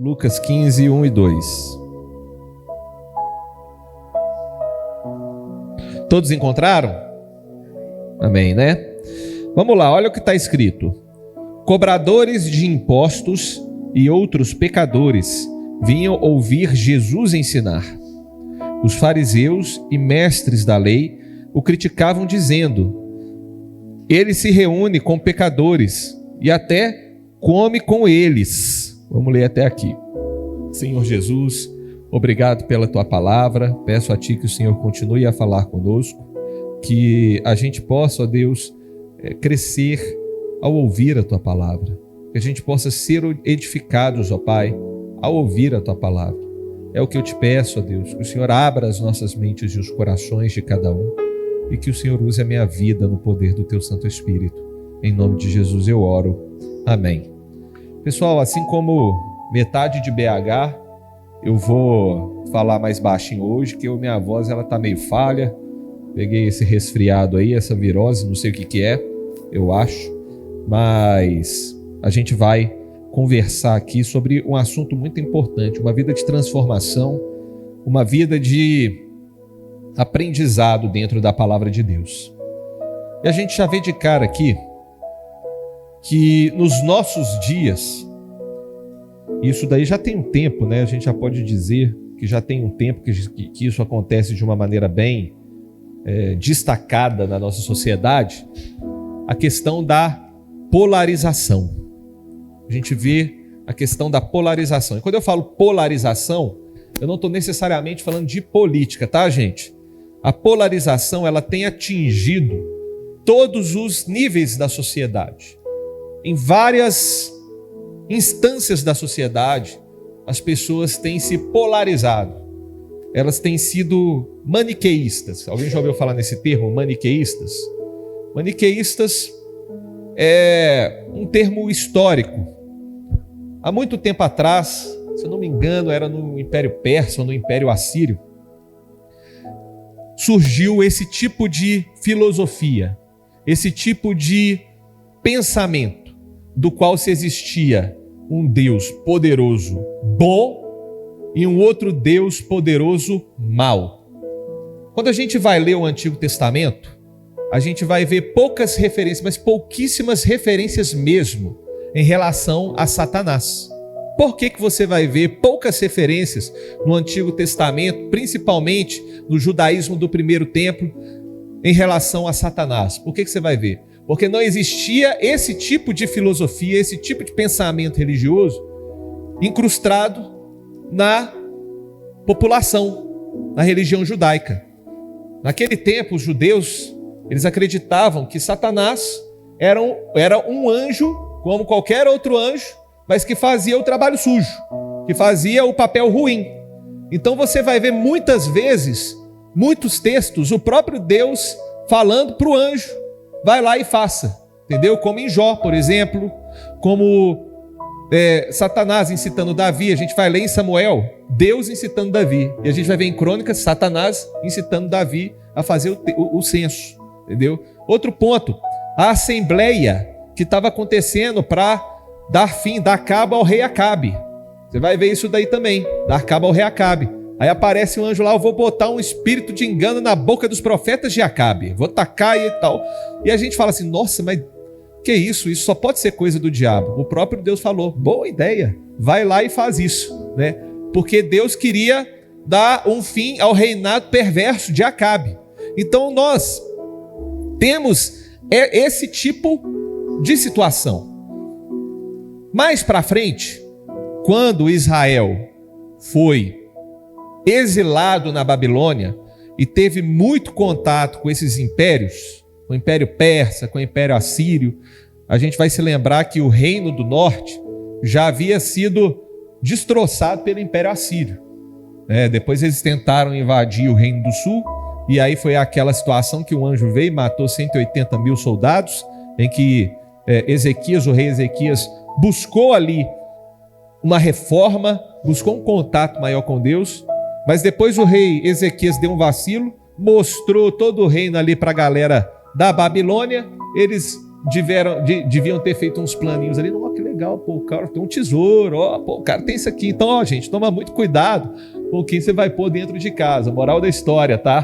Lucas 15, 1 e 2. Todos encontraram? Amém, né? Vamos lá, olha o que está escrito. Cobradores de impostos e outros pecadores vinham ouvir Jesus ensinar. Os fariseus e mestres da lei o criticavam dizendo: ele se reúne com pecadores e até come com eles. Vamos ler até aqui. Senhor Jesus, obrigado pela tua palavra. Peço a ti que o Senhor continue a falar conosco, que a gente possa, ó Deus, crescer ao ouvir a tua palavra, que a gente possa ser edificados, ó Pai, ao ouvir a tua palavra. É o que eu te peço, ó Deus, que o Senhor abra as nossas mentes e os corações de cada um e que o Senhor use a minha vida no poder do teu Santo Espírito. Em nome de Jesus eu oro. Amém. Pessoal, assim como metade de BH, eu vou falar mais baixinho hoje, que minha voz ela tá meio falha. Peguei esse resfriado aí, essa virose, não sei o que é, eu acho. Mas a gente vai conversar aqui sobre um assunto muito importante, uma vida de transformação, uma vida de aprendizado dentro da palavra de Deus. E a gente já vê de cara aqui que nos nossos dias, isso daí já tem um tempo, né? A gente já pode dizer que já tem um tempo que isso acontece de uma maneira bem destacada na nossa sociedade, a questão da polarização. A gente vê a questão da polarização. E quando eu falo polarização, eu não estou necessariamente falando de política, tá, gente? A polarização, ela tem atingido todos os níveis da sociedade. Em várias instâncias da sociedade, as pessoas têm se polarizado. Elas têm sido maniqueístas. Alguém já ouviu falar nesse termo, maniqueístas? Maniqueístas é um termo histórico. Há muito tempo atrás, se eu não me engano, era no Império Persa ou no Império Assírio, surgiu esse tipo de filosofia, esse tipo de pensamento, do qual se existia um Deus poderoso bom e um outro Deus poderoso mau. Quando a gente vai ler o Antigo Testamento, a gente vai ver poucas referências, mas pouquíssimas referências mesmo, em relação a Satanás. Por que você vai ver poucas referências no Antigo Testamento, principalmente no judaísmo do primeiro templo, em relação a Satanás? Por que você vai ver? Porque não existia esse tipo de filosofia, esse tipo de pensamento religioso incrustado na população, na religião judaica. Naquele tempo, os judeus, eles acreditavam que Satanás era um anjo, como qualquer outro anjo, mas que fazia o trabalho sujo, que fazia o papel ruim. Então você vai ver muitas vezes, muitos textos, o próprio Deus falando para o anjo: vai lá e faça, entendeu? Como em Jó, por exemplo, como Satanás incitando Davi. A gente vai ler em Samuel, Deus incitando Davi, e a gente vai ver em Crônicas, Satanás incitando Davi a fazer o censo, entendeu? Outro ponto, a assembleia que estava acontecendo para dar cabo ao rei Acabe. Você vai ver isso daí também, dar cabo ao rei Acabe. Aí aparece um anjo lá: eu vou botar um espírito de engano na boca dos profetas de Acabe, vou tacar e tal. E a gente fala assim: nossa, mas que isso? Isso só pode ser coisa do diabo. O próprio Deus falou: boa ideia, vai lá e faz isso, né? Porque Deus queria dar um fim ao reinado perverso de Acabe. Então nós temos esse tipo de situação. Mais para frente, quando Israel foi exilado na Babilônia e teve muito contato com esses impérios, com o Império Persa, com o Império Assírio, a gente vai se lembrar que o Reino do Norte já havia sido destroçado pelo Império Assírio. Depois eles tentaram invadir o Reino do Sul, e aí foi aquela situação que o anjo veio e matou 180 mil soldados, em que o rei Ezequias buscou ali uma reforma, buscou um contato maior com Deus, mas depois o rei Ezequias deu um vacilo, mostrou todo o reino ali para a galera da Babilônia. Eles deviam ter feito uns planinhos ali. Não, que legal. legal, pô, o cara tem um tesouro, ó, pô, o cara tem isso aqui. Então, ó, gente, toma muito cuidado com quem você vai pôr dentro de casa. Moral da história, tá?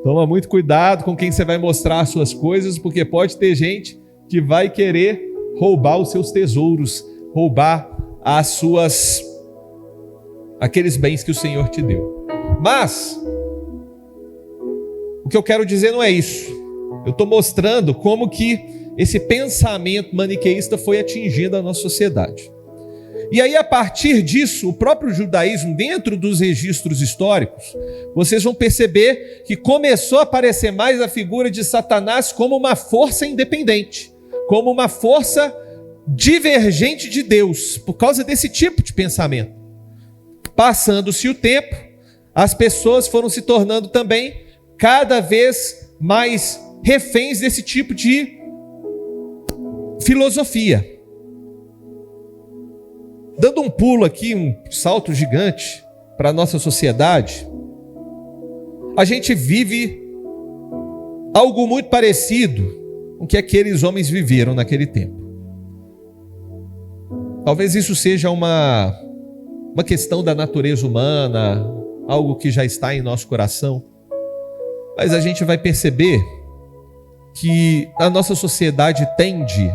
Toma muito cuidado com quem você vai mostrar as suas coisas, porque pode ter gente que vai querer roubar os seus tesouros, roubar aqueles bens que o Senhor te deu. Mas o que eu quero dizer não é isso. Eu estou mostrando como que esse pensamento maniqueísta foi atingindo a nossa sociedade. E aí, a partir disso, o próprio judaísmo, dentro dos registros históricos, vocês vão perceber que começou a aparecer mais a figura de Satanás como uma força independente, como uma força divergente de Deus, por causa desse tipo de pensamento. Passando-se o tempo, as pessoas foram se tornando também cada vez mais reféns desse tipo de filosofia. Dando um pulo aqui, um salto gigante para a nossa sociedade, a gente vive algo muito parecido com o que aqueles homens viveram naquele tempo. Talvez isso seja uma questão da natureza humana, algo que já está em nosso coração, mas a gente vai perceber que a nossa sociedade tende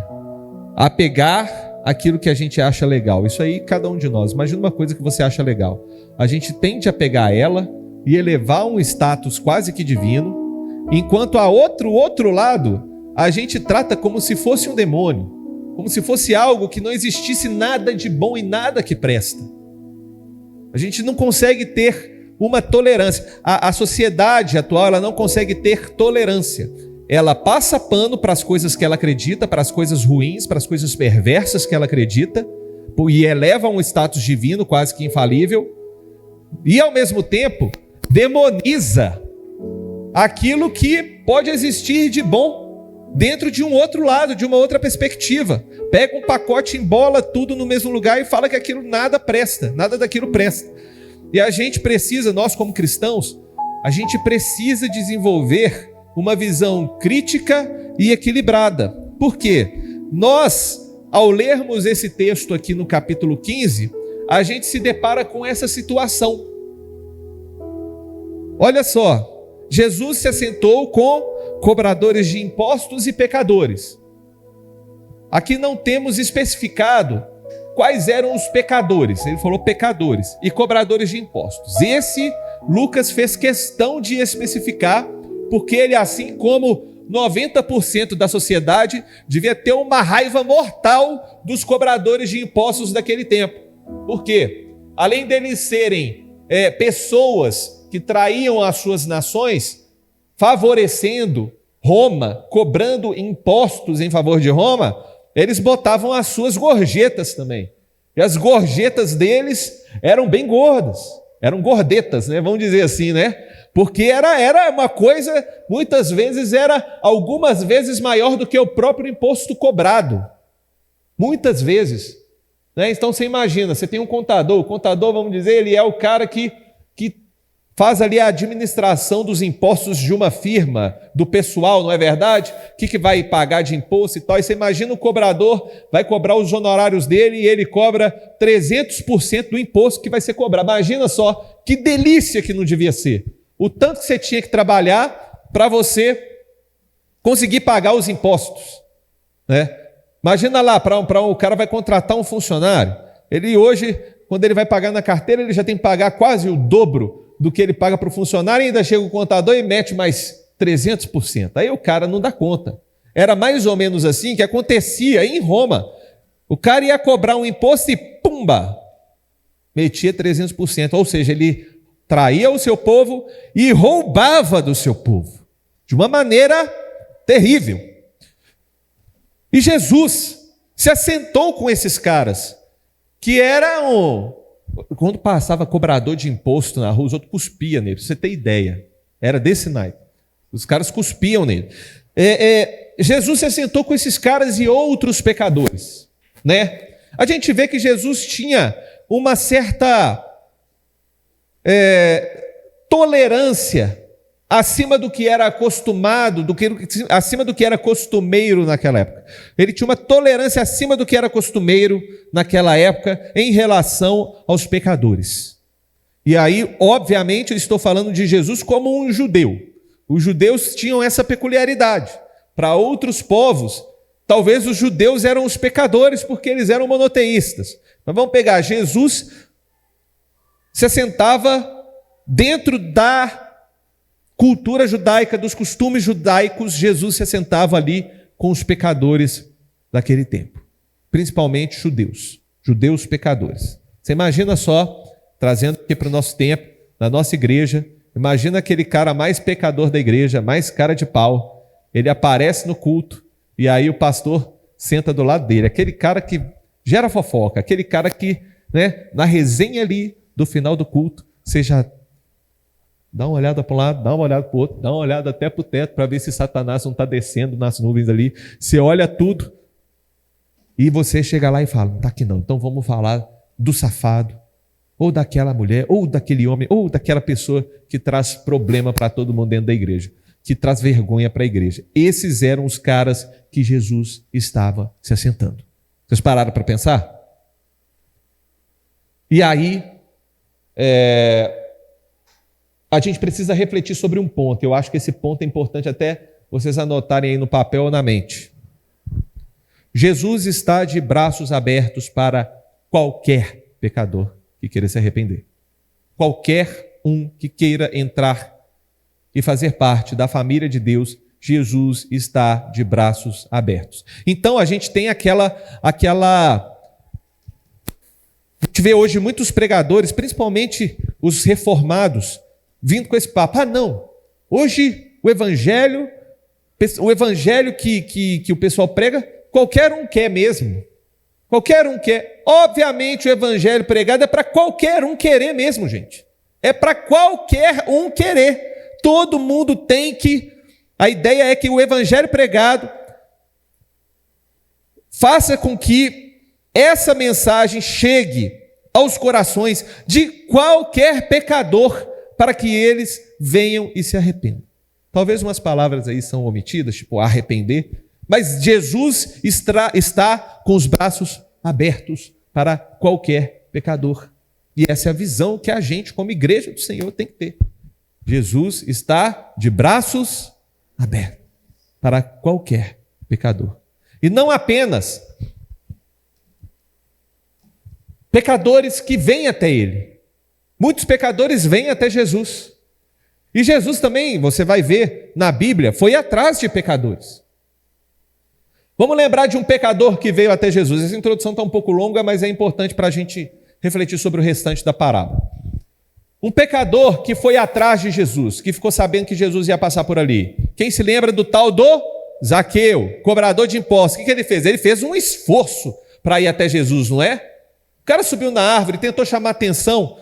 a pegar aquilo que a gente acha legal. Isso aí, cada um de nós. Imagina uma coisa que você acha legal. A gente tende a pegar ela e elevar a um status quase que divino, enquanto a outro lado, a gente trata como se fosse um demônio, como se fosse algo que não existisse nada de bom e nada que presta. A gente não consegue ter uma tolerância. A sociedade atual, ela não consegue ter tolerância. Ela passa pano para as coisas que ela acredita, para as coisas ruins, para as coisas perversas que ela acredita, e eleva a um status divino quase que infalível, e ao mesmo tempo demoniza aquilo que pode existir de bom dentro de um outro lado, de uma outra perspectiva. Pega um pacote, embola tudo no mesmo lugar e fala que aquilo nada presta, nada daquilo presta. E a gente precisa, nós como cristãos, a gente precisa desenvolver uma visão crítica e equilibrada. Por quê? Nós, ao lermos esse texto aqui no capítulo 15, a gente se depara com essa situação. Olha só, Jesus se assentou com cobradores de impostos e pecadores. Aqui não temos especificado quais eram os pecadores. Ele falou pecadores e cobradores de impostos. Esse Lucas fez questão de especificar, porque ele, assim como 90% da sociedade, devia ter uma raiva mortal dos cobradores de impostos daquele tempo. Por quê? Além deles serem pessoas que traíam as suas nações, favorecendo Roma, cobrando impostos em favor de Roma, eles botavam as suas gorjetas também. E as gorjetas deles eram bem gordas, eram gordetas, né? Vamos dizer assim, né? Porque era uma coisa, muitas vezes era algumas vezes maior do que o próprio imposto cobrado. Muitas vezes. Né? Então você imagina, você tem um contador, o contador, vamos dizer, ele é o cara que faz ali a administração dos impostos de uma firma, do pessoal, não é verdade? O que vai pagar de imposto e tal. E você imagina o cobrador, vai cobrar os honorários dele e ele cobra 300% do imposto que vai ser cobrado. Imagina só, que delícia que não devia ser. O tanto que você tinha que trabalhar para você conseguir pagar os impostos. Né? Imagina lá, o cara vai contratar um funcionário. Ele hoje, quando ele vai pagar na carteira, ele já tem que pagar quase o dobro do que ele paga para o funcionário, e ainda chega o contador e mete mais 300%. Aí o cara não dá conta. Era mais ou menos assim que acontecia em Roma. O cara ia cobrar um imposto e pumba, metia 300%. Ou seja, ele traía o seu povo e roubava do seu povo. De uma maneira terrível. E Jesus se assentou com esses caras, que eram... Quando passava cobrador de imposto na rua, os outros cuspiam nele, pra você ter ideia. Era desse naipe. Os caras cuspiam nele. Jesus se assentou com esses caras e outros pecadores. Né? A gente vê que Jesus tinha uma certa tolerância acima do que era acostumado, acima do que era costumeiro naquela época. Ele tinha uma tolerância acima do que era costumeiro naquela época em relação aos pecadores. E aí, obviamente, eu estou falando de Jesus como um judeu. Os judeus tinham essa peculiaridade. Para outros povos, talvez os judeus eram os pecadores porque eles eram monoteístas. Mas vamos pegar, Jesus se assentava dentro da cultura judaica, dos costumes judaicos. Jesus se assentava ali com os pecadores daquele tempo, principalmente judeus pecadores. Você imagina só, trazendo aqui para o nosso tempo, na nossa igreja, imagina aquele cara mais pecador da igreja, mais cara de pau, ele aparece no culto, e aí o pastor senta do lado dele, aquele cara que gera fofoca, aquele cara que, na resenha ali do final do culto, você já dá uma olhada para um lado, dá uma olhada para o outro, dá uma olhada até para o teto para ver se Satanás não está descendo nas nuvens ali. Você olha tudo e você chega lá e fala, não está aqui não, então vamos falar do safado, ou daquela mulher, ou daquele homem, ou daquela pessoa que traz problema para todo mundo dentro da igreja, que traz vergonha para a igreja. Esses eram os caras que Jesus estava se assentando. Vocês pararam para pensar? E aí, a gente precisa refletir sobre um ponto. Eu acho que esse ponto é importante até vocês anotarem aí no papel ou na mente. Jesus está de braços abertos para qualquer pecador que queira se arrepender. Qualquer um que queira entrar e fazer parte da família de Deus, Jesus está de braços abertos. Então a gente tem aquela a gente vê hoje muitos pregadores, principalmente os reformados, vindo com esse papo. Ah, não, hoje o evangelho que o pessoal prega, qualquer um quer mesmo. Qualquer um quer. Obviamente o evangelho pregado é para qualquer um querer mesmo, gente. É para qualquer um querer. Todo mundo tem que... A ideia é que o evangelho pregado faça com que essa mensagem chegue aos corações de qualquer pecador para que eles venham e se arrependam. Talvez umas palavras aí são omitidas, tipo arrepender, mas Jesus está com os braços abertos para qualquer pecador. E essa é a visão que a gente, como igreja do Senhor, tem que ter. Jesus está de braços abertos para qualquer pecador. E não apenas pecadores que vêm até Ele. Muitos pecadores vêm até Jesus. E Jesus também, você vai ver na Bíblia, foi atrás de pecadores. Vamos lembrar de um pecador que veio até Jesus. Essa introdução está um pouco longa, mas é importante para a gente refletir sobre o restante da parábola. Um pecador que foi atrás de Jesus, que ficou sabendo que Jesus ia passar por ali. Quem se lembra do tal do Zaqueu, cobrador de impostos? O que ele fez? Ele fez um esforço para ir até Jesus, não é? O cara subiu na árvore, tentou chamar a atenção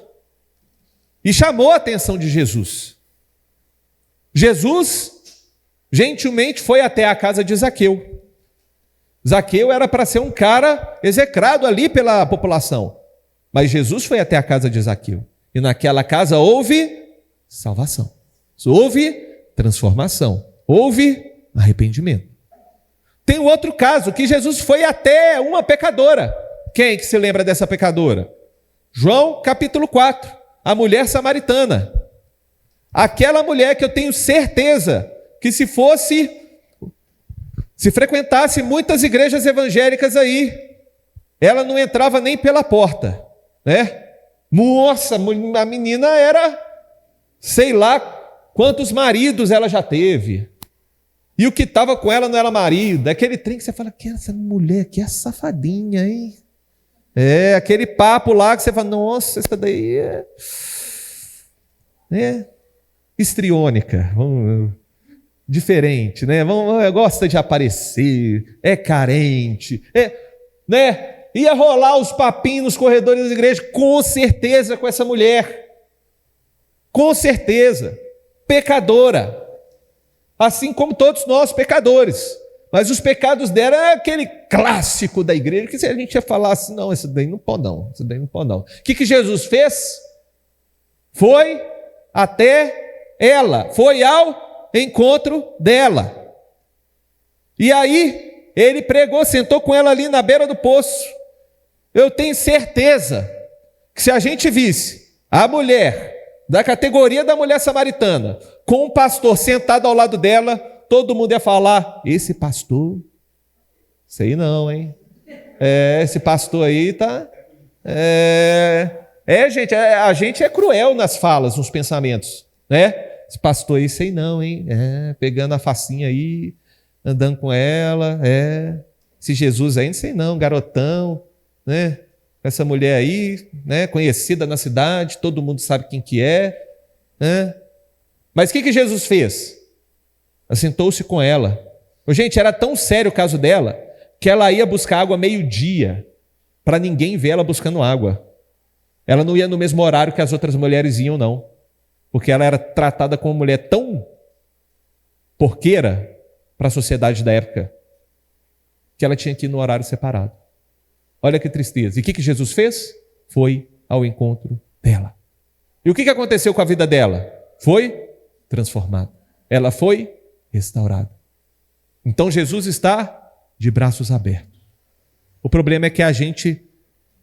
e chamou a atenção de Jesus. Jesus, gentilmente, foi até a casa de Zaqueu. Zaqueu era para ser um cara execrado ali pela população, mas Jesus foi até a casa de Zaqueu. E naquela casa houve salvação, houve transformação, houve arrependimento. Tem um outro caso, que Jesus foi até uma pecadora. Quem que se lembra dessa pecadora? João capítulo 4, a mulher samaritana. Aquela mulher que eu tenho certeza que se frequentasse muitas igrejas evangélicas aí, ela não entrava nem pela porta, né? Nossa, a menina era, sei lá quantos maridos ela já teve. E o que estava com ela não era marido. Aquele trem que você fala, que essa mulher aqui é safadinha, hein? É, aquele papo lá que você fala, nossa, essa daí é histriônica, diferente, né? Gosta de aparecer, é carente, né? Ia rolar os papinhos nos corredores da igreja, com certeza, com essa mulher. Com certeza. Pecadora. Assim como todos nós, pecadores. Mas os pecados dela é aquele clássico da igreja, que se a gente ia falar assim, não, isso daí não pode não, O que Jesus fez? Foi até ela foi ao encontro dela. E aí, ele pregou, sentou com ela ali na beira do poço. Eu tenho certeza que se a gente visse a mulher, da categoria da mulher samaritana, com um pastor sentado ao lado dela, todo mundo ia falar, esse pastor, sei não, hein? Esse pastor aí tá... gente, a gente é cruel nas falas, nos pensamentos, né? Esse pastor aí, sei não, hein? Pegando a facinha aí, andando com ela, Esse Jesus aí, não sei não, garotão, né? Essa mulher aí, né? Conhecida na cidade, todo mundo sabe quem que é, né? Mas o que Jesus fez? Assentou-se com ela. Gente, era tão sério o caso dela, que ela ia buscar água meio-dia, para ninguém ver ela buscando água. Ela não ia no mesmo horário que as outras mulheres iam, não. Porque ela era tratada como mulher tão porqueira para a sociedade da época, que ela tinha que ir no horário separado. Olha que tristeza. E o que Jesus fez? Foi ao encontro dela. E o que aconteceu com a vida dela? Foi transformada. Ela foi restaurada. Então Jesus está de braços abertos. O problema é que a gente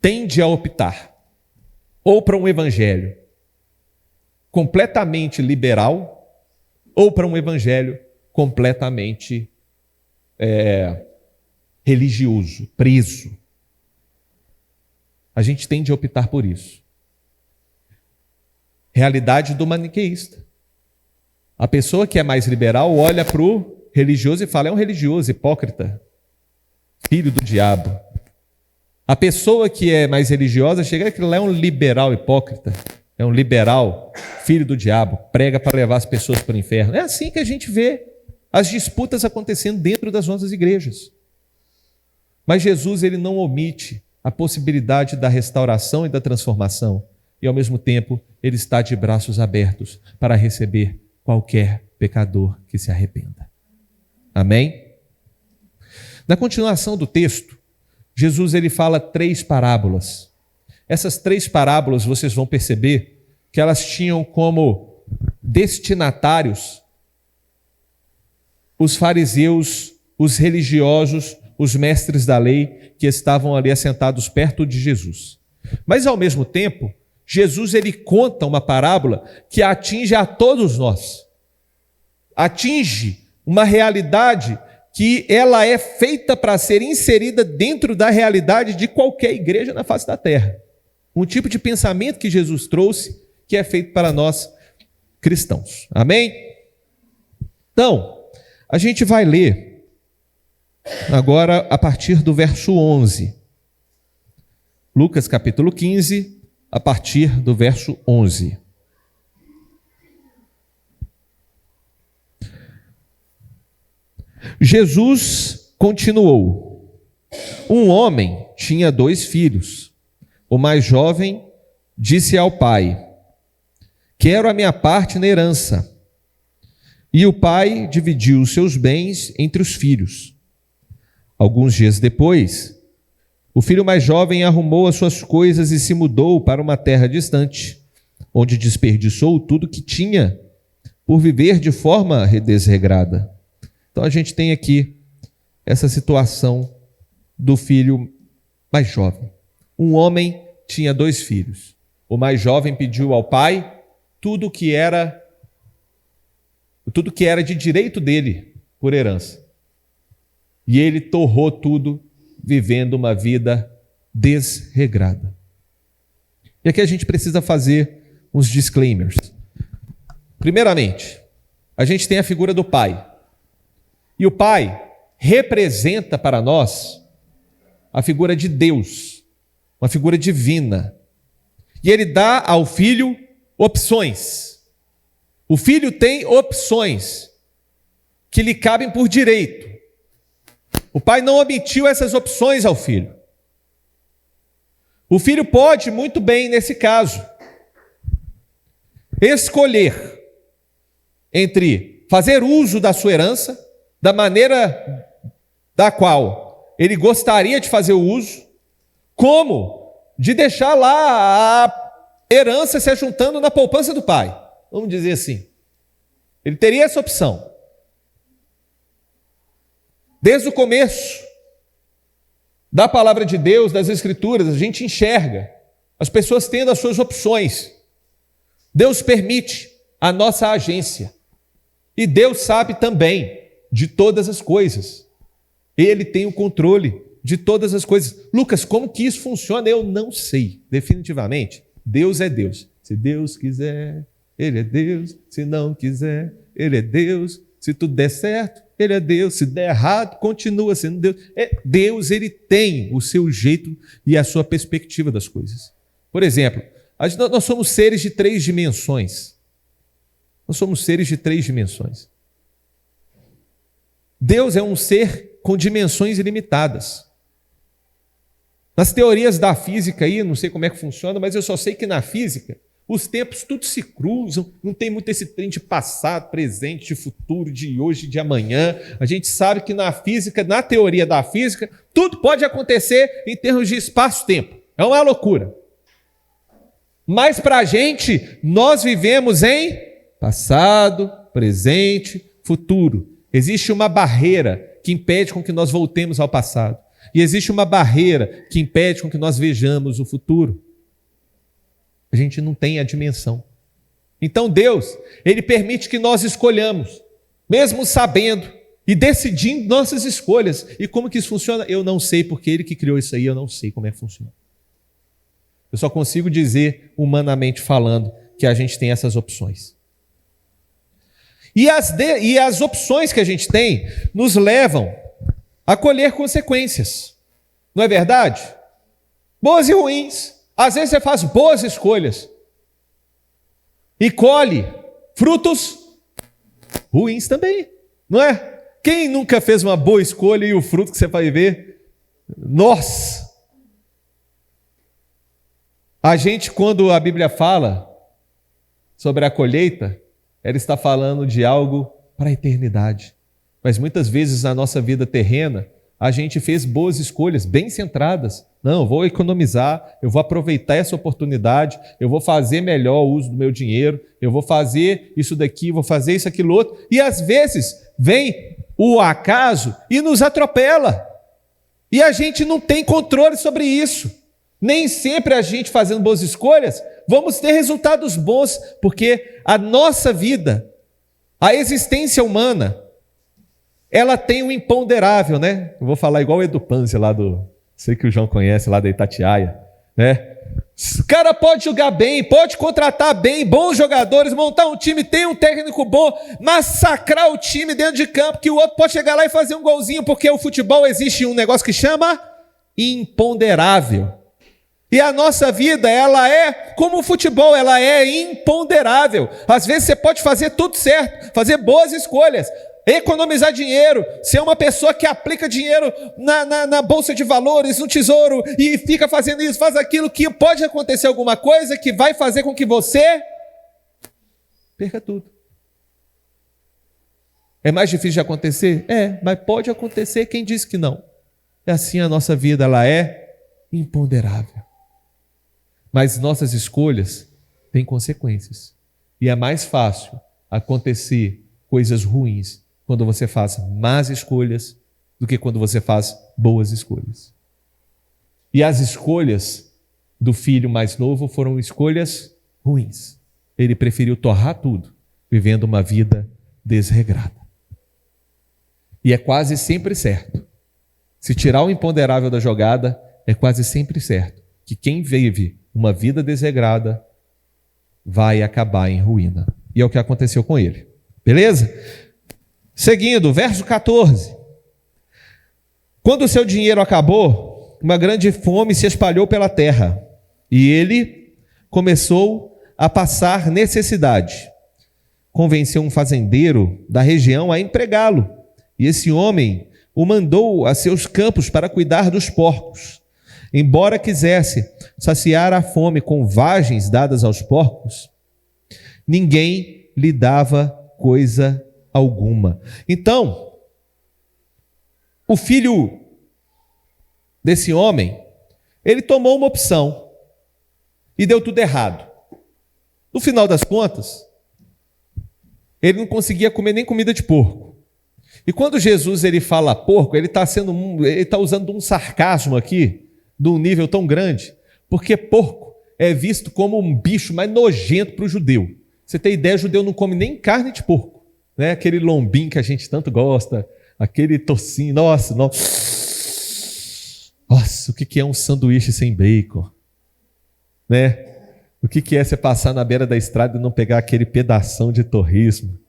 tende a optar ou para um evangelho completamente liberal ou para um evangelho completamente religioso, preso. A gente tende a optar por isso. Realidade do maniqueísta. A pessoa que é mais liberal olha para o religioso e fala, é um religioso, hipócrita, filho do diabo. A pessoa que é mais religiosa chega que ele é um liberal hipócrita, é um liberal, filho do diabo, prega para levar as pessoas para o inferno. É assim que a gente vê as disputas acontecendo dentro das nossas igrejas. Mas Jesus, ele não omite a possibilidade da restauração e da transformação. E ao mesmo tempo, ele está de braços abertos para receber qualquer pecador que se arrependa. Amém? Na continuação do texto, Jesus ele fala 3 parábolas. Essas 3 parábolas, vocês vão perceber que elas tinham como destinatários os fariseus, os religiosos, os mestres da lei que estavam ali assentados perto de Jesus. Mas ao mesmo tempo, Jesus ele conta uma parábola que atinge a todos nós. Atinge uma realidade que ela é feita para ser inserida dentro da realidade de qualquer igreja na face da terra. Um tipo de pensamento que Jesus trouxe, que é feito para nós cristãos. Amém? Então, a gente vai ler agora a partir do verso 11. Lucas capítulo 15, a partir do verso 11. Jesus continuou. Um homem tinha 2 filhos. O mais jovem disse ao pai: quero a minha parte na herança. E o pai dividiu os seus bens entre os filhos. Alguns dias depois, o filho mais jovem arrumou as suas coisas e se mudou para uma terra distante, onde desperdiçou tudo que tinha por viver de forma desregrada. Então a gente tem aqui essa situação do filho mais jovem. Um homem tinha 2 filhos. O mais jovem pediu ao pai tudo que era de direito dele por herança. E ele torrou tudo, vivendo uma vida desregrada. E aqui a gente precisa fazer uns disclaimers. Primeiramente, a gente tem a figura do pai. E o pai representa para nós a figura de Deus, uma figura divina. E ele dá ao filho opções. O filho tem opções que lhe cabem por direito. O pai não omitiu essas opções ao filho. O filho pode, muito bem, nesse caso, escolher entre fazer uso da sua herança da maneira da qual ele gostaria de fazer o uso, como de deixar lá a herança se ajuntando na poupança do pai. Vamos dizer assim. Ele teria essa opção. Desde o começo da palavra de Deus, das Escrituras, a gente enxerga as pessoas tendo as suas opções. Deus permite a nossa agência. E Deus sabe também de todas as coisas. Ele tem o controle de todas as coisas. Lucas, como que isso funciona? Eu não sei, definitivamente. Deus é Deus. Se Deus quiser, Ele é Deus. Se não quiser, Ele é Deus. Se tudo der certo, Ele é Deus. Se der errado, continua sendo Deus. Deus, Ele tem o seu jeito e a sua perspectiva das coisas. Por exemplo, nós somos seres de 3 dimensões. Nós somos seres de 3 dimensões. Deus é um ser com dimensões ilimitadas. Nas teorias da física aí, não sei como é que funciona, mas eu só sei que na física os tempos tudo se cruzam, não tem muito esse trem de passado, presente, de futuro, de hoje, de amanhã. A gente sabe que na física, na teoria da física, tudo pode acontecer em termos de espaço-tempo. É uma loucura. Mas para a gente, nós vivemos em passado, presente, futuro. Existe uma barreira que impede com que nós voltemos ao passado. E existe uma barreira que impede com que nós vejamos o futuro. A gente não tem a dimensão. Então Deus, Ele permite que nós escolhamos, mesmo sabendo e decidindo nossas escolhas. E como que isso funciona? Eu não sei, porque Ele que criou isso aí, eu não sei como é que funciona. Eu só consigo dizer, humanamente falando, que a gente tem essas opções. E as opções que a gente tem nos levam a colher consequências. Não é verdade? Boas e ruins. Às vezes você faz boas escolhas e colhe frutos ruins também, não é? Quem nunca fez uma boa escolha e o fruto que você vai ver? Nossa! A gente, quando a Bíblia fala sobre a colheita, ela está falando de algo para a eternidade. Mas muitas vezes na nossa vida terrena, a gente fez boas escolhas, bem centradas. Não, eu vou economizar, eu vou aproveitar essa oportunidade, eu vou fazer melhor o uso do meu dinheiro, eu vou fazer isso daqui, vou fazer isso, aquilo outro. E às vezes vem o acaso e nos atropela. E a gente não tem controle sobre isso. Nem sempre a gente fazendo boas escolhas, vamos ter resultados bons, porque a nossa vida, a existência humana, ela tem um imponderável, né? Eu vou falar igual o Edu Panzi lá sei que o João conhece, lá da Itatiaia, né? O cara pode jogar bem, pode contratar bem, bons jogadores, montar um time, ter um técnico bom, massacrar o time dentro de campo, que o outro pode chegar lá e fazer um golzinho, porque o futebol existe um negócio que chama imponderável. E a nossa vida, ela é como o futebol, ela é imponderável. Às vezes você pode fazer tudo certo, fazer boas escolhas, economizar dinheiro, ser uma pessoa que aplica dinheiro na bolsa de valores, no tesouro, e fica fazendo isso, faz aquilo, que pode acontecer alguma coisa que vai fazer com que você perca tudo. É mais difícil de acontecer? É, mas pode acontecer, quem disse que não? É assim a nossa vida, ela é imponderável. Mas nossas escolhas têm consequências. E é mais fácil acontecer coisas ruins quando você faz más escolhas do que quando você faz boas escolhas. E as escolhas do filho mais novo foram escolhas ruins. Ele preferiu torrar tudo, vivendo uma vida desregrada. E é quase sempre certo. Se tirar o imponderável da jogada, é quase sempre certo que quem vive uma vida desregrada vai acabar em ruína. E é o que aconteceu com ele. Beleza? Seguindo, verso 14. Quando o seu dinheiro acabou, uma grande fome se espalhou pela terra, e ele começou a passar necessidade. Convenceu um fazendeiro da região a empregá-lo, e esse homem o mandou a seus campos para cuidar dos porcos. Embora quisesse saciar a fome com vagens dadas aos porcos, ninguém lhe dava coisa alguma. Então, o filho desse homem, ele tomou uma opção e deu tudo errado. No final das contas, Ele não conseguia comer nem comida de porco. E quando Jesus ele fala porco, ele está usando um sarcasmo aqui, de um nível tão grande, porque porco é visto como um bicho mais nojento para o judeu. Você tem ideia, o judeu não come nem carne de porco, né? Aquele lombinho que a gente tanto gosta, aquele tocinho, nossa, o que é um sanduíche sem bacon, né? O que é você passar na beira da estrada e não pegar aquele pedação de torresmo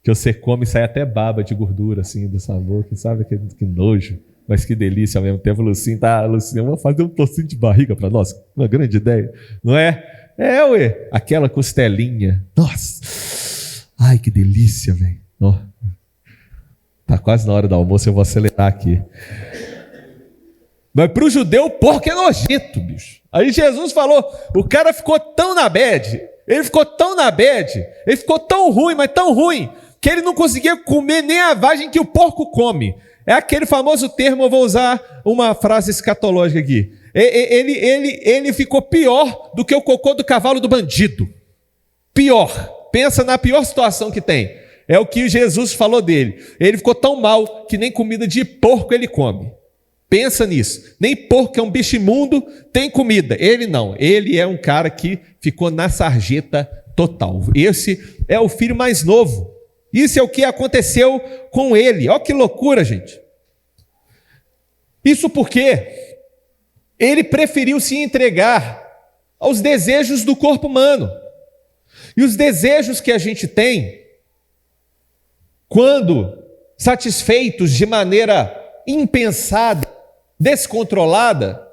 que você come e sai até baba de gordura, assim, do sabor, que sabe que nojo, mas que delícia ao mesmo tempo. Lucinho, vamos fazer um tocinho de barriga para nós, uma grande ideia, não é? Ué, aquela costelinha, nossa, ai que delícia, velho. Tá quase na hora do almoço, eu vou acelerar aqui. Mas para o judeu, o porco é nojento, bicho. Aí Jesus falou, o cara ficou tão na bad, ele ficou tão ruim, mas tão ruim, que ele não conseguia comer nem a vagem que o porco come. É aquele famoso termo, eu vou usar uma frase escatológica aqui. Ele ficou pior do que o cocô do cavalo do bandido. Pior. Pensa na pior situação que tem. É o que Jesus falou dele. Ele ficou tão mal que nem comida de porco ele come. Pensa nisso. Nem porco, é um bicho imundo, tem comida. Ele não. Ele é um cara que ficou na sarjeta total. Esse é o filho mais novo. Isso é o que aconteceu com ele. Olha que loucura, gente. Isso porque ele preferiu se entregar aos desejos do corpo humano. E os desejos que a gente tem, quando satisfeitos de maneira impensada, descontrolada,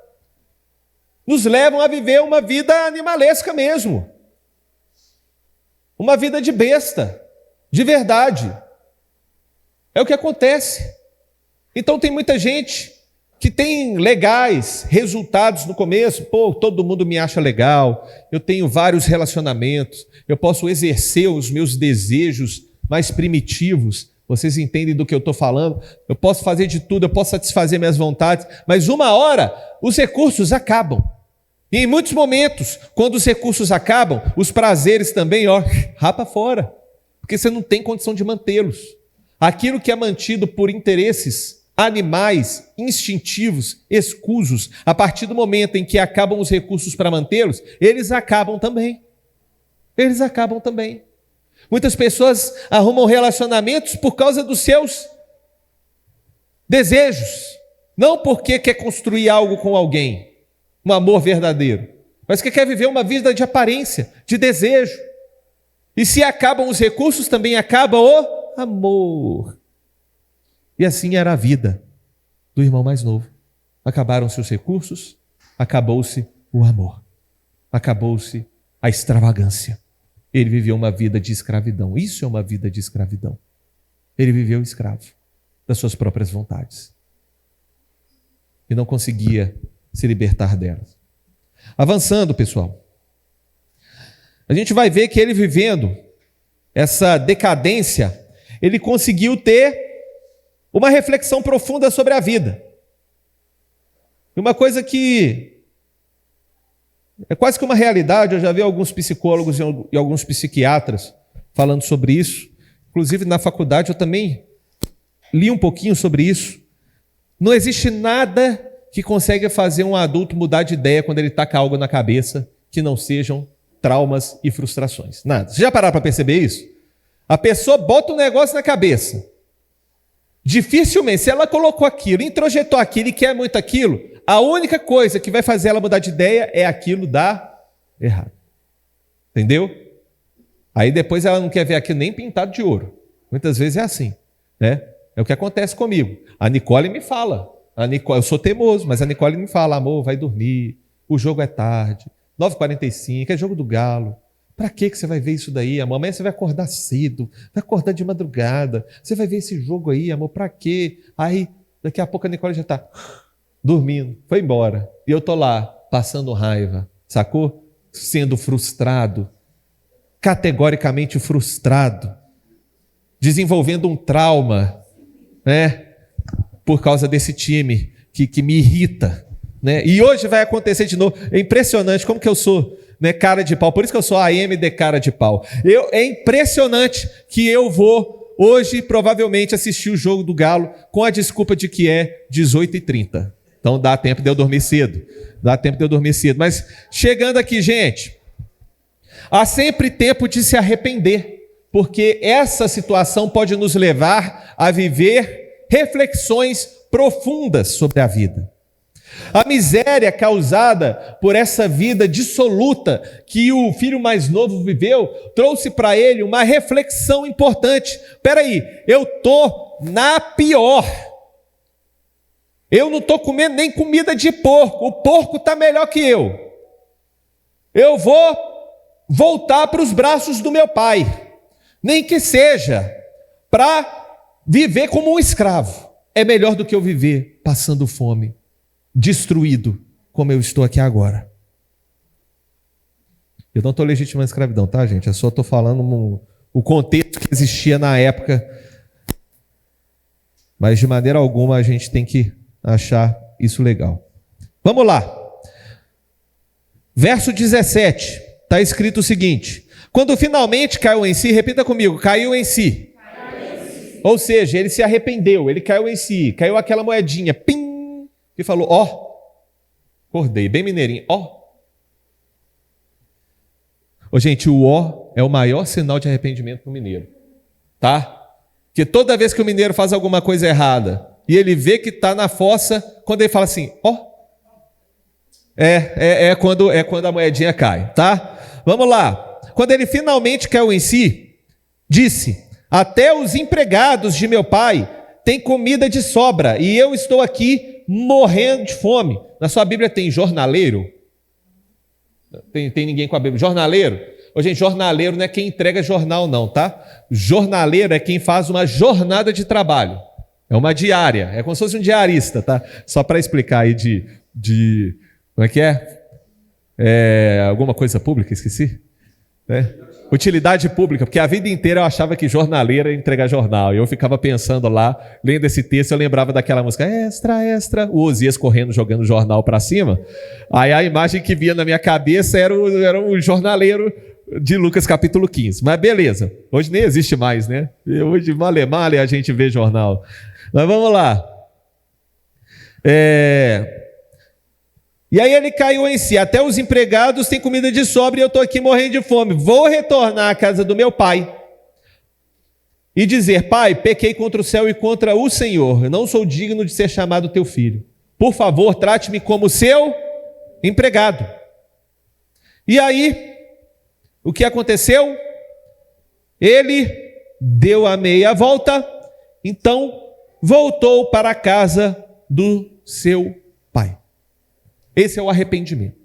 nos levam a viver uma vida animalesca mesmo. Uma vida de besta, de verdade. É o que acontece. Então tem muita gente que tem legais resultados no começo. Todo mundo me acha legal, eu tenho vários relacionamentos, eu posso exercer os meus desejos mais primitivos. Vocês entendem do que eu estou falando? Eu posso fazer de tudo, eu posso satisfazer minhas vontades, mas uma hora os recursos acabam. E em muitos momentos, quando os recursos acabam, os prazeres também, rapa fora. Porque você não tem condição de mantê-los. Aquilo que é mantido por interesses animais, instintivos, escusos, a partir do momento em que acabam os recursos para mantê-los, eles acabam também. Eles acabam também. Muitas pessoas arrumam relacionamentos por causa dos seus desejos. Não porque quer construir algo com alguém, um amor verdadeiro, mas que quer viver uma vida de aparência, de desejo. E se acabam os recursos, também acaba o amor. E assim era a vida do irmão mais novo. Acabaram-se os recursos, acabou-se o amor, acabou-se a extravagância. Ele viveu uma vida de escravidão. Isso é uma vida de escravidão. Ele viveu escravo das suas próprias vontades. E não conseguia se libertar delas. Avançando, pessoal. A gente vai ver que ele vivendo essa decadência, ele conseguiu ter uma reflexão profunda sobre a vida. Uma coisa que é quase que uma realidade, eu já vi alguns psicólogos e alguns psiquiatras falando sobre isso. Inclusive na faculdade eu também li um pouquinho sobre isso. Não existe nada que consegue fazer um adulto mudar de ideia quando ele está com algo na cabeça que não sejam traumas e frustrações. Nada. Você já pararam para perceber isso? A pessoa bota um negócio na cabeça. Dificilmente, se ela colocou aquilo, introjetou aquilo e quer muito aquilo, a única coisa que vai fazer ela mudar de ideia é aquilo dar errado. Entendeu? Aí depois ela não quer ver aquilo nem pintado de ouro. Muitas vezes é assim, né? É o que acontece comigo. A Nicole me fala. Eu sou teimoso, mas a Nicole me fala, amor, vai dormir, o jogo é tarde, 9h45, é jogo do Galo. Para que você vai ver isso daí, amor? Amanhã você vai acordar cedo, vai acordar de madrugada, você vai ver esse jogo aí, amor, para quê? Aí, daqui a pouco a Nicole já está dormindo, foi embora. E eu estou lá, passando raiva, sacou? Sendo frustrado, categoricamente frustrado, desenvolvendo um trauma, né? Por causa desse time que me irrita, né? E hoje vai acontecer de novo. É impressionante como que eu sou né, cara de pau. Por isso que eu sou AM de cara de pau. É impressionante que eu vou hoje provavelmente assistir o jogo do Galo com a desculpa de que é 18h30. Então dá tempo de eu dormir cedo. Mas chegando aqui, gente, há sempre tempo de se arrepender, porque essa situação pode nos levar a viver reflexões profundas sobre a vida. A miséria causada por essa vida dissoluta que o filho mais novo viveu trouxe para ele uma reflexão importante. Espera aí, eu estou na pior. Eu não estou comendo nem comida de porco. O porco está melhor que eu. Eu vou voltar para os braços do meu pai. Nem que seja para viver como um escravo. É melhor do que eu viver passando fome, destruído, como eu estou aqui agora. Eu não estou legitimando a escravidão, tá, gente? Eu só estou falando o contexto que existia na época. Mas de maneira alguma a gente tem que achar isso legal. Vamos lá. Verso 17. Está escrito o seguinte: quando finalmente caiu em si, repita comigo, caiu em si. Ou seja, ele se arrependeu, ele caiu em si, caiu aquela moedinha, pim, e falou, ó, acordei, bem mineirinho, ó. Ô, gente, o ó é o maior sinal de arrependimento para o mineiro, tá? Porque toda vez que o mineiro faz alguma coisa errada, e ele vê que está na fossa, quando ele fala assim, ó, quando a moedinha cai, tá? Vamos lá. Quando ele finalmente caiu em si, disse, até os empregados de meu pai têm comida de sobra, e eu estou aqui morrendo de fome. Na sua Bíblia tem jornaleiro? Tem ninguém com a Bíblia? Jornaleiro? Ô, gente, jornaleiro não é quem entrega jornal não, tá? Jornaleiro é quem faz uma jornada de trabalho. É uma diária, é como se fosse um diarista, tá? Só para explicar aí como é que é? Alguma coisa pública, esqueci? Utilidade pública, porque a vida inteira eu achava que jornaleiro era entregar jornal, e eu ficava pensando lá, lendo esse texto, eu lembrava daquela música, extra, extra, o Osias correndo, jogando jornal para cima, aí a imagem que vinha na minha cabeça era o jornaleiro de Lucas capítulo 15, mas beleza, hoje nem existe mais, né? Hoje male a gente vê jornal, mas vamos lá. E aí ele caiu em si, até os empregados têm comida de sobra e eu estou aqui morrendo de fome. Vou retornar à casa do meu pai e dizer, pai, pequei contra o céu e contra o Senhor, eu não sou digno de ser chamado teu filho. Por favor, trate-me como seu empregado. E aí, o que aconteceu? Ele deu a meia volta, então voltou para a casa do seu pai. Esse é o arrependimento.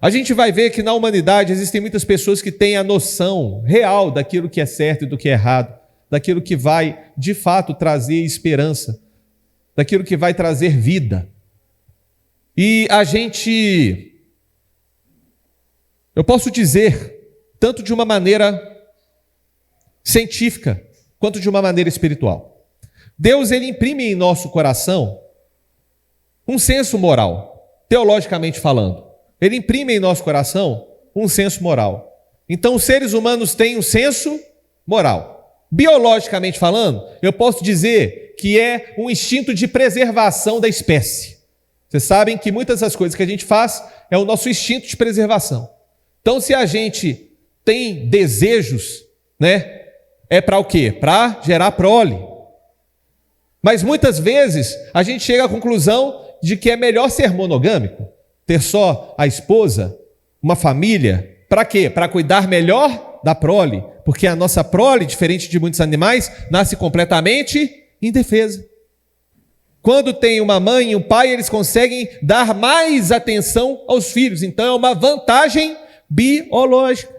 A gente vai ver que na humanidade existem muitas pessoas que têm a noção real daquilo que é certo e do que é errado, daquilo que vai, de fato, trazer esperança, daquilo que vai trazer vida. E eu posso dizer, tanto de uma maneira científica, quanto de uma maneira espiritual. Deus, ele imprime em nosso coração um senso moral, teologicamente falando. Ele imprime em nosso coração um senso moral. Então, os seres humanos têm um senso moral. Biologicamente falando, eu posso dizer que é um instinto de preservação da espécie. Vocês sabem que muitas das coisas que a gente faz é o nosso instinto de preservação. Então, se a gente tem desejos, né, é para o quê? Para gerar prole. Mas muitas vezes a gente chega à conclusão de que é melhor ser monogâmico, ter só a esposa, uma família, para quê? Para cuidar melhor da prole, porque a nossa prole, diferente de muitos animais, nasce completamente indefesa. Quando tem uma mãe e um pai, eles conseguem dar mais atenção aos filhos, então é uma vantagem biológica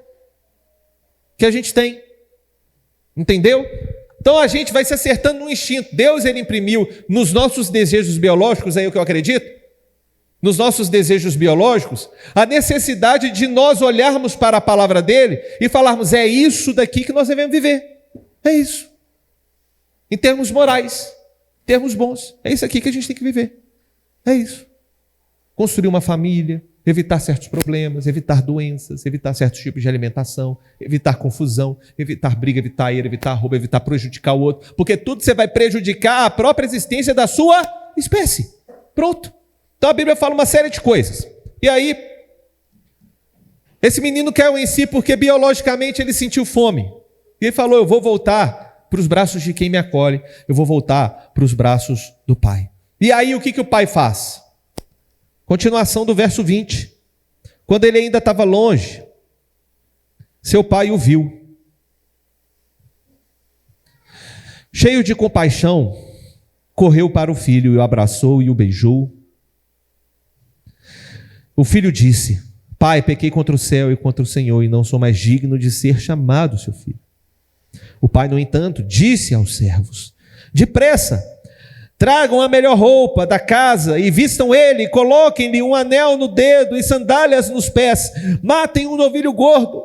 que a gente tem, entendeu? Então a gente vai se acertando no instinto. Deus, ele imprimiu nos nossos desejos biológicos, é o que eu acredito, nos nossos desejos biológicos, a necessidade de nós olharmos para a palavra dele e falarmos, é isso daqui que nós devemos viver, é isso, em termos morais, em termos bons, é isso aqui que a gente tem que viver, é isso. construir uma família, evitar certos problemas, evitar doenças, evitar certos tipos de alimentação, evitar confusão, evitar briga, evitar ira, evitar roubo, evitar prejudicar o outro, porque tudo você vai prejudicar a própria existência da sua espécie. Pronto. Então a Bíblia fala uma série de coisas. E aí, esse menino caiu em si porque biologicamente ele sentiu fome. E ele falou, eu vou voltar para os braços de quem me acolhe, eu vou voltar para os braços do pai. E aí o que o pai faz? Continuação do verso 20. Quando ele ainda estava longe, seu pai o viu. Cheio de compaixão, correu para o filho e o abraçou e o beijou. O filho disse, pai, pequei contra o céu e contra o Senhor e não sou mais digno de ser chamado seu filho. O pai, no entanto, disse aos servos, depressa, tragam a melhor roupa da casa e vistam ele, coloquem-lhe um anel no dedo e sandálias nos pés, matem um novilho gordo,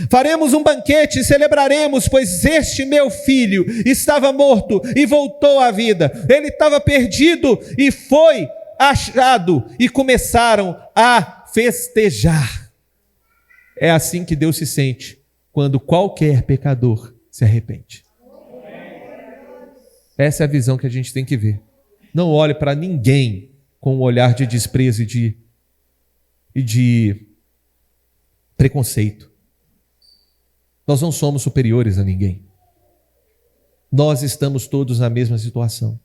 faremos um banquete e celebraremos, pois este meu filho estava morto e voltou à vida, ele estava perdido e foi achado, e começaram a festejar. É assim que Deus se sente quando qualquer pecador se arrepende. Essa é a visão que a gente tem que ver. Não olhe para ninguém com um olhar de desprezo e de preconceito. Nós não somos superiores a ninguém. Nós estamos todos na mesma situação.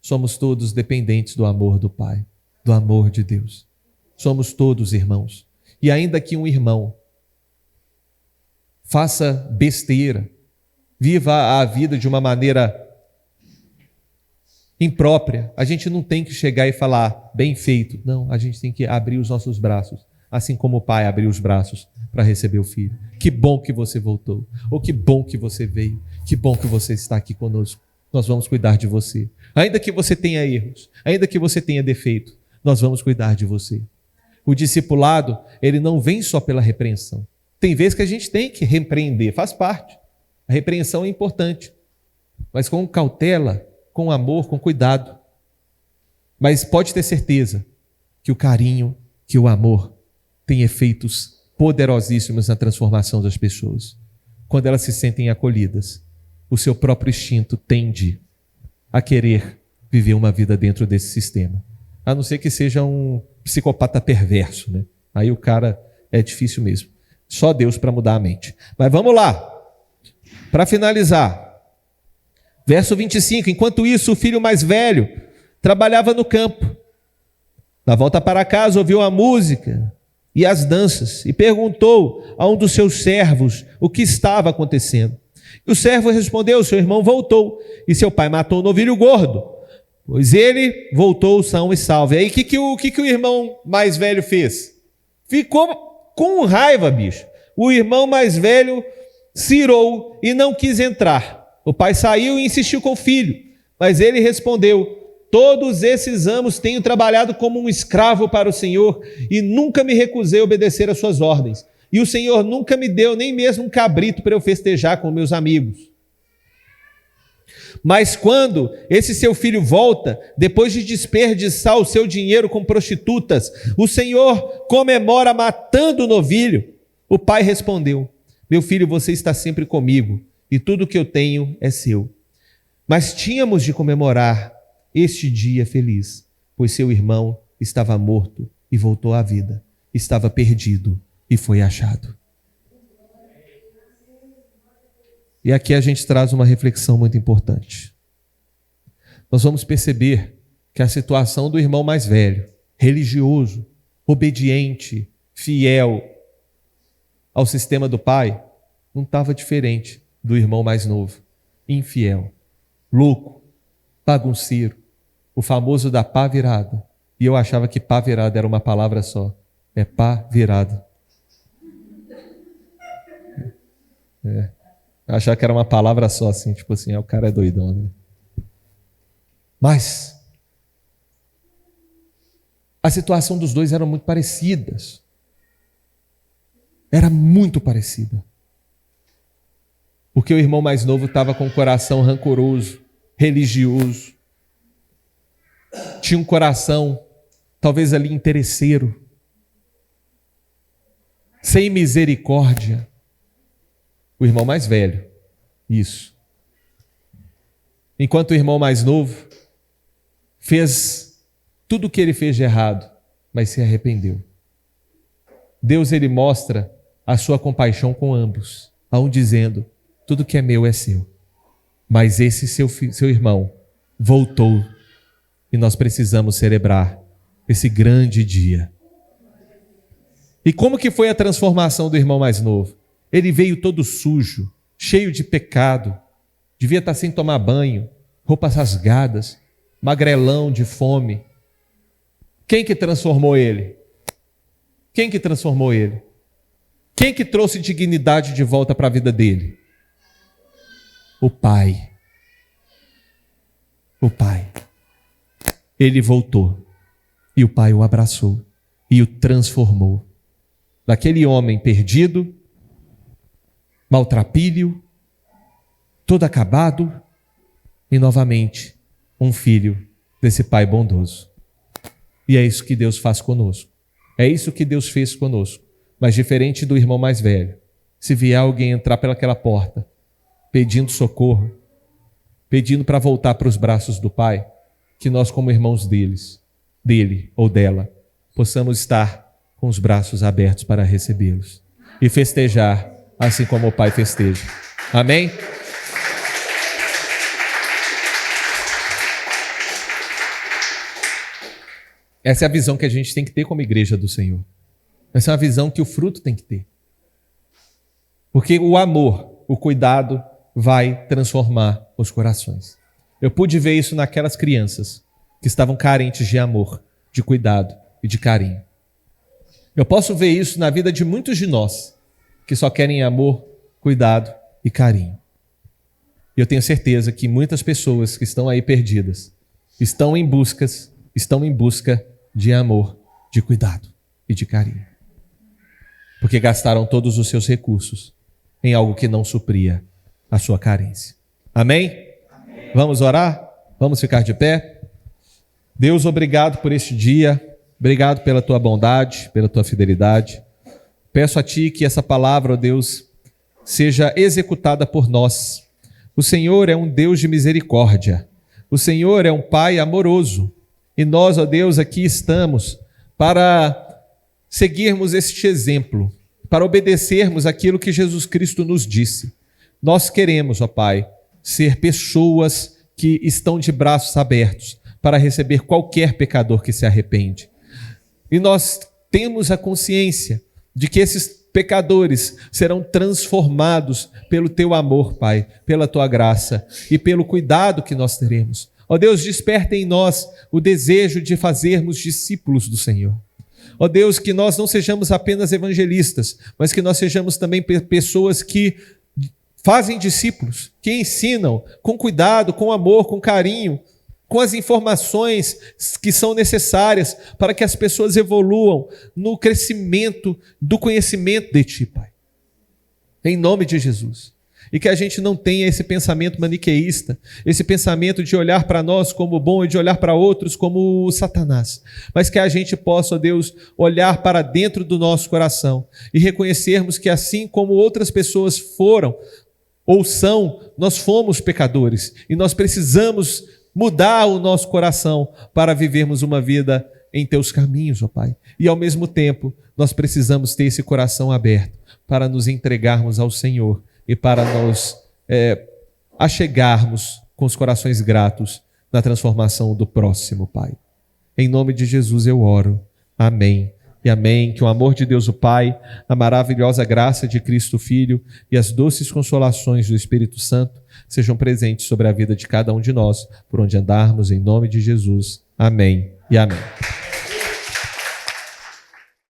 Somos todos dependentes do amor do Pai, do amor de Deus. Somos todos irmãos. E ainda que um irmão faça besteira, viva a vida de uma maneira imprópria, a gente não tem que chegar e falar, bem feito. Não, a gente tem que abrir os nossos braços, assim como o pai abriu os braços para receber o filho. Que bom que você voltou, ou que bom que você veio, que bom que você está aqui conosco. Nós vamos cuidar de você. Ainda que você tenha erros, ainda que você tenha defeito, nós vamos cuidar de você. O discipulado, ele não vem só pela repreensão. Tem vezes que a gente tem que repreender, faz parte. A repreensão é importante, mas com cautela, com amor, com cuidado. Mas pode ter certeza que o carinho, que o amor tem efeitos poderosíssimos na transformação das pessoas. Quando elas se sentem acolhidas, o seu próprio instinto tende a querer viver uma vida dentro desse sistema. A não ser que seja um psicopata perverso, né? Aí o cara é difícil mesmo. Só Deus para mudar a mente. Mas vamos lá. Para finalizar. Verso 25. Enquanto isso, o filho mais velho trabalhava no campo. Na volta para casa, ouviu a música e as danças e perguntou a um dos seus servos o que estava acontecendo. E o servo respondeu, seu irmão voltou e seu pai matou um novilho gordo, pois ele voltou são e salvo. E aí o que o irmão mais velho fez? Ficou com raiva, bicho. O irmão mais velho cirou e não quis entrar. O pai saiu e insistiu com o filho, mas ele respondeu, todos esses anos tenho trabalhado como um escravo para o Senhor e nunca me recusei a obedecer às suas ordens. E o Senhor nunca me deu nem mesmo um cabrito para eu festejar com meus amigos. Mas quando esse seu filho volta, depois de desperdiçar o seu dinheiro com prostitutas, o Senhor comemora matando o novilho. O pai respondeu, meu filho, você está sempre comigo e tudo que eu tenho é seu. Mas tínhamos de comemorar este dia feliz, pois seu irmão estava morto e voltou à vida, estava perdido e foi achado. E aqui a gente traz uma reflexão muito importante. Nós vamos perceber que a situação do irmão mais velho, religioso, obediente, fiel ao sistema do pai, não estava diferente do irmão mais novo, infiel, louco, bagunceiro, o famoso da pá virada. E eu achava que pá virada era uma palavra só. É pá virado. Eu achava que era uma palavra só, assim, tipo assim, o cara é doidão, né? Mas a situação dos dois era muito parecidas. Era muito parecida. Porque o irmão mais novo estava com o coração rancoroso, religioso. Tinha um coração talvez ali interesseiro, sem misericórdia. O irmão mais velho, isso. Enquanto o irmão mais novo fez tudo o que ele fez de errado, mas se arrependeu. Deus, ele mostra a sua compaixão com ambos, a um dizendo: tudo que é meu é seu. Mas esse seu irmão voltou e nós precisamos celebrar esse grande dia. E como que foi a transformação do irmão mais novo? Ele veio todo sujo, cheio de pecado, devia estar sem tomar banho, roupas rasgadas, magrelão de fome. Quem que transformou ele? Quem que transformou ele? Quem que trouxe dignidade de volta para a vida dele? O Pai. O Pai. Ele voltou e o Pai o abraçou e o transformou. Daquele homem perdido, maltrapilho, todo acabado, e novamente um filho desse Pai bondoso. E é isso que Deus faz conosco. É isso que Deus fez conosco. Mas diferente do irmão mais velho, se vier alguém entrar pelaquela porta, pedindo socorro, pedindo para voltar para os braços do Pai, que nós como irmãos dele ou dela, possamos estar com os braços abertos para recebê-los e festejar assim como o Pai festeja. Amém? Essa é a visão que a gente tem que ter como igreja do Senhor. Essa é a visão que o fruto tem que ter. Porque o amor, o cuidado vai transformar os corações. Eu pude ver isso naquelas crianças que estavam carentes de amor, de cuidado e de carinho. Eu posso ver isso na vida de muitos de nós que só querem amor, cuidado e carinho. E eu tenho certeza que muitas pessoas que estão aí perdidas estão em busca de amor, de cuidado e de carinho. Porque gastaram todos os seus recursos em algo que não supria a sua carência. Amém? Amém. Vamos orar? Vamos ficar de pé? Deus, obrigado por este dia. Obrigado pela tua bondade, pela tua fidelidade. Peço a ti que essa palavra, ó Deus, seja executada por nós. O Senhor é um Deus de misericórdia. O Senhor é um Pai amoroso. E nós, ó Deus, aqui estamos para seguirmos este exemplo, para obedecermos aquilo que Jesus Cristo nos disse. Nós queremos, ó Pai, ser pessoas que estão de braços abertos para receber qualquer pecador que se arrepende. E nós temos a consciência de que esses pecadores serão transformados pelo teu amor, Pai, pela tua graça e pelo cuidado que nós teremos. Ó Deus, desperta em nós o desejo de fazermos discípulos do Senhor. Ó Deus, que nós não sejamos apenas evangelistas, mas que nós sejamos também pessoas que fazem discípulos, que ensinam com cuidado, com amor, com carinho, com as informações que são necessárias para que as pessoas evoluam no crescimento do conhecimento de Ti, Pai. Em nome de Jesus. E que a gente não tenha esse pensamento maniqueísta, esse pensamento de olhar para nós como bom e de olhar para outros como Satanás. Mas que a gente possa, ó Deus, olhar para dentro do nosso coração e reconhecermos que assim como outras pessoas foram ou são, nós fomos pecadores e nós precisamos mudar o nosso coração para vivermos uma vida em Teus caminhos, ó Pai. E ao mesmo tempo, nós precisamos ter esse coração aberto para nos entregarmos ao Senhor e para nos achegarmos com os corações gratos na transformação do próximo, Pai. Em nome de Jesus eu oro. Amém. E amém. Que o amor de Deus o Pai, a maravilhosa graça de Cristo Filho e as doces consolações do Espírito Santo sejam presentes sobre a vida de cada um de nós, por onde andarmos, em nome de Jesus. Amém e amém.